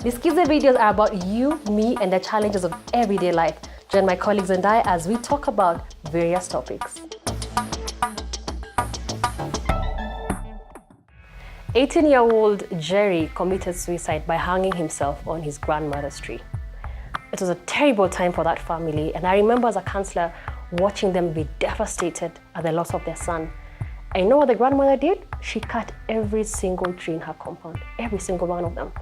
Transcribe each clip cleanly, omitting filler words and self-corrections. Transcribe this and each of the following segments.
Niskize videos are about you, me, and the challenges of everyday life. Join my colleagues and I as we talk about various topics. 18-year-old Jerry committed suicide by hanging himself on his grandmother's tree. It was a terrible time for that family, and I remember as a counselor watching them be devastated at the loss of their son. And you know what the grandmother did? She cut every single tree in her compound, every single one of them,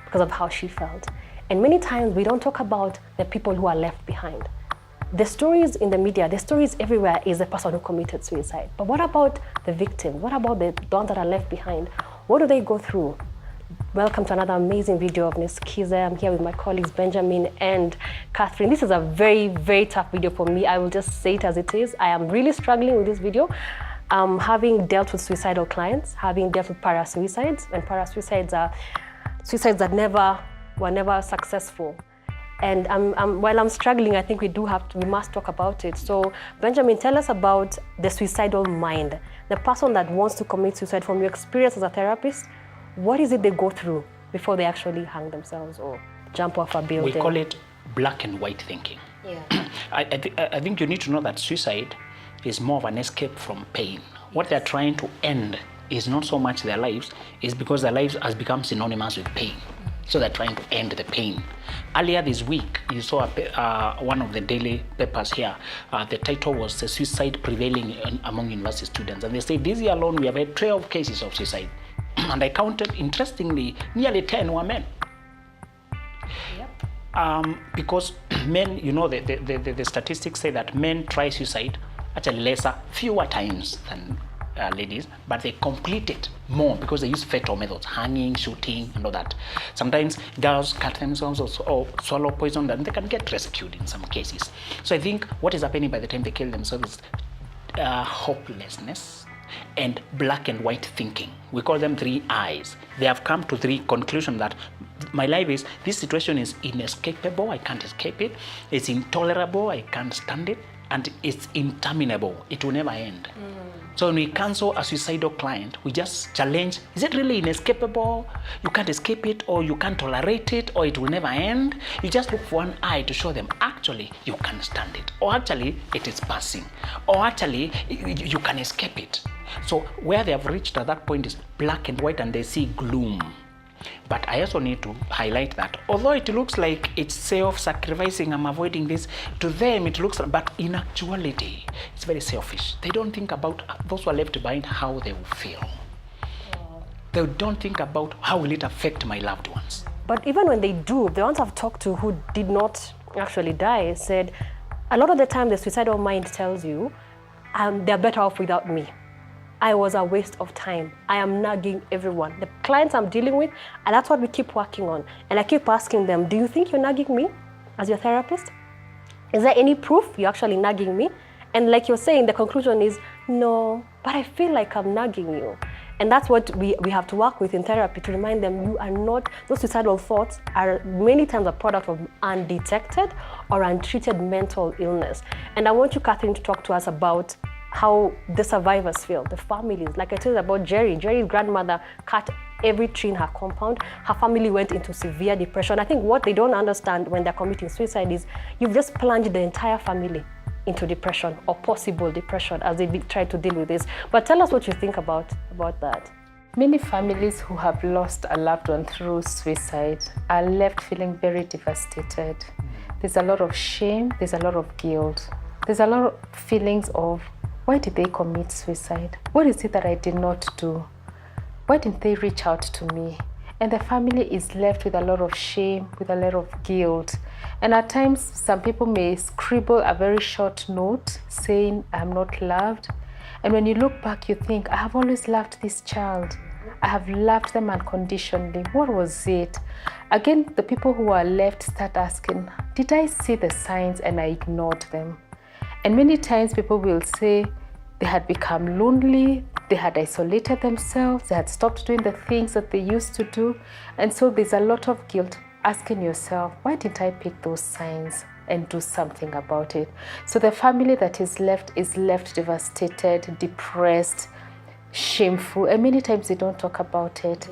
because of how she felt. And many times we don't talk about the people who are left behind. The stories in the media, the stories everywhere is the person who committed suicide. But what about the victims? What about the ones that are left behind? What do they go through? Welcome to another amazing video of Niskize. I'm here with my colleagues Benjamin and Catherine. This is a very, very tough video for me. I will just say it as it is. I am really struggling with this video. Having dealt with suicidal clients, having dealt with para-suicides, and para-suicides are suicides that were never successful. And while I'm struggling, I think we must talk about it. So Benjamin, tell us about the suicidal mind, the person that wants to commit suicide. From your experience as a therapist, what is it they go through before they actually hang themselves or jump off a building? We call it black and white thinking. Yeah. I think you need to know that suicide is more of an escape from pain. What they're trying to end is not so much their lives, it's because their lives has become synonymous with pain. So they're trying to end the pain. Earlier this week, you saw one of the daily papers here. The title was "Suicide Prevailing Among University Students." And they say this year alone, we have had 12 cases of suicide. And I counted, interestingly, nearly 10 were men. Yep. Because men, you know, the statistics say that men try suicide actually fewer times than ladies, but they complete it more because they use fatal methods, hanging, shooting, and all that. Sometimes girls cut themselves or swallow poison, and they can get rescued in some cases. So I think what is happening by the time they kill themselves is hopelessness and black and white thinking. We call them 3 eyes. They have come to 3 conclusions that my life is, this situation is inescapable, I can't escape it. It's intolerable, I can't stand it. And it's interminable, it will never end. So when we counsel a suicidal client, we just challenge, is it really inescapable? You can't escape it, or you can't tolerate it, or it will never end? You just look for one eye to show them, actually, you can stand it, or actually, it is passing, or actually, you can escape it. So where they have reached at that point is black and white, and they see gloom. But I also need to highlight that although it looks like it's self-sacrificing, I'm avoiding this, to them it looks, but in actuality, it's very selfish. They don't think about those who are left behind, how they will feel. They don't think about how will it affect my loved ones. But even when they do, the ones I've talked to who did not actually die said, a lot of the time the suicidal mind tells you, they're better off without me. I was a waste of time. I am nagging everyone. The clients I'm dealing with, and that's what we keep working on. And I keep asking them, do you think you're nagging me as your therapist? Is there any proof you're actually nagging me? And like you're saying, the conclusion is, no, but I feel like I'm nagging you. And that's what we have to work with in therapy, to remind them you are not, those suicidal thoughts are many times a product of undetected or untreated mental illness. And I want you, Catherine, to talk to us about how the survivors feel, the families. Like I told you about Jerry. Jerry's grandmother cut every tree in her compound. Her family went into severe depression. I think what they don't understand when they're committing suicide is you've just plunged the entire family into depression or possible depression as they try to deal with this. But tell us what you think about that. Many families who have lost a loved one through suicide are left feeling very devastated. There's a lot of shame, there's a lot of guilt. There's a lot of feelings of, why did they commit suicide? What is it that I did not do? Why didn't they reach out to me? And the family is left with a lot of shame, with a lot of guilt. And at times, some people may scribble a very short note saying, I'm not loved. And when you look back, you think, I have always loved this child. I have loved them unconditionally. What was it? Again, the people who are left start asking, did I see the signs and I ignored them? And many times people will say they had become lonely, they had isolated themselves, they had stopped doing the things that they used to do. And so there's a lot of guilt asking yourself, why didn't I pick those signs and do something about it? So the family that is left devastated, depressed. shameful, and many times they don't talk about it.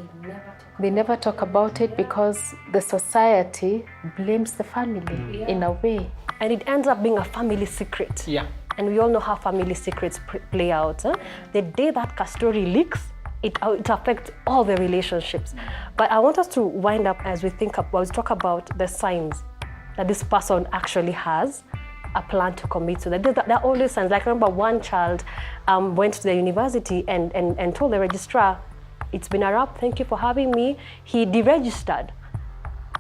They never talk about it because the society blames the family in a way. And it ends up being a family secret. Yeah. And we all know how family secrets play out. The day that story leaks, it affects all the relationships. But I want us to wind up as we talk about the signs that this person actually has a plan to commit suicide. There are always signs. Like, I remember one child went to the university and told the registrar, "It's been a wrap, thank you for having me." He deregistered.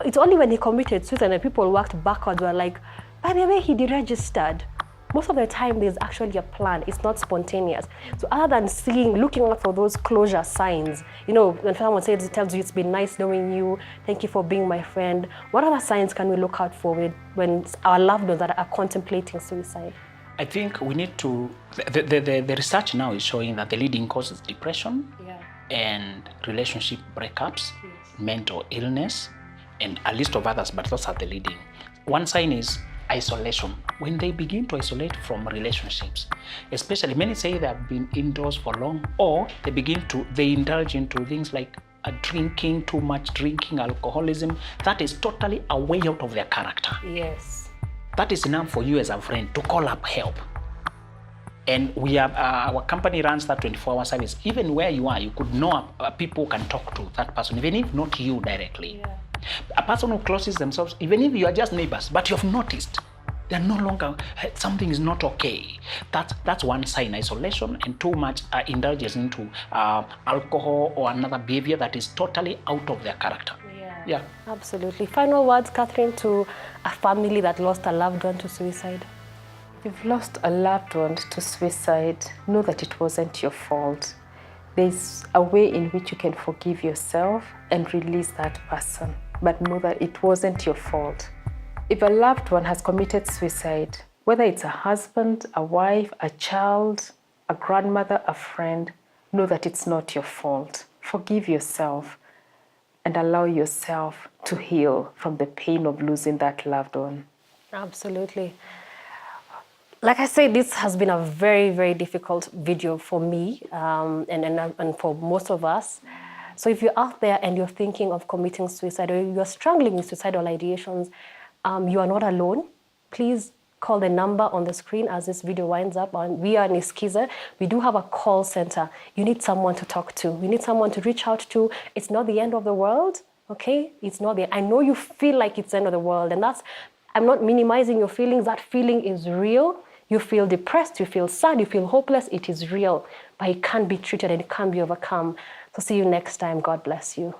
It's only when he committed suicide and people worked backwards were like, by the way, he deregistered. Most of the time, there's actually a plan. It's not spontaneous. So other than looking out for those closure signs, you know, when someone tells you, "It's been nice knowing you, thank you for being my friend," what other signs can we look out for when our loved ones that are contemplating suicide? I think we need to, the research now is showing that the leading cause is depression and relationship breakups, mental illness, and a list of others, but those are the leading. One sign is isolation. When they begin to isolate from relationships, especially many say they have been indoors for long, or they indulge into things like drinking, too much drinking, alcoholism. That is totally a way out of their character. Yes. That is enough for you as a friend to call up help. And we have, our company runs that 24-hour service. Even where you are, you could know people can talk to that person, even if not you directly. Yeah. A person who closes themselves, even if you are just neighbors, but you have noticed they're no longer, something is not okay. That's one sign, isolation, and too much indulgence into alcohol or another behavior that is totally out of their character. Yeah. Absolutely. Final words, Catherine, to a family that lost a loved one to suicide. If you've lost a loved one to suicide, know that it wasn't your fault. There's a way in which you can forgive yourself and release that person, but know that it wasn't your fault. If a loved one has committed suicide, whether it's a husband, a wife, a child, a grandmother, a friend, know that it's not your fault. Forgive yourself and allow yourself to heal from the pain of losing that loved one. Absolutely. Like I said, this has been a very, very difficult video for me and for most of us. So if you're out there and you're thinking of committing suicide or you're struggling with suicidal ideations, you are not alone. Please call the number on the screen as this video winds up. We are Niskize. We do have a call center. You need someone to talk to. You need someone to reach out to. It's not the end of the world, okay? It's not I know you feel like it's the end of the world, and I'm not minimizing your feelings. That feeling is real. You feel depressed, you feel sad, you feel hopeless. It is real, but it can be treated and it can be overcome. So see you next time. God bless you.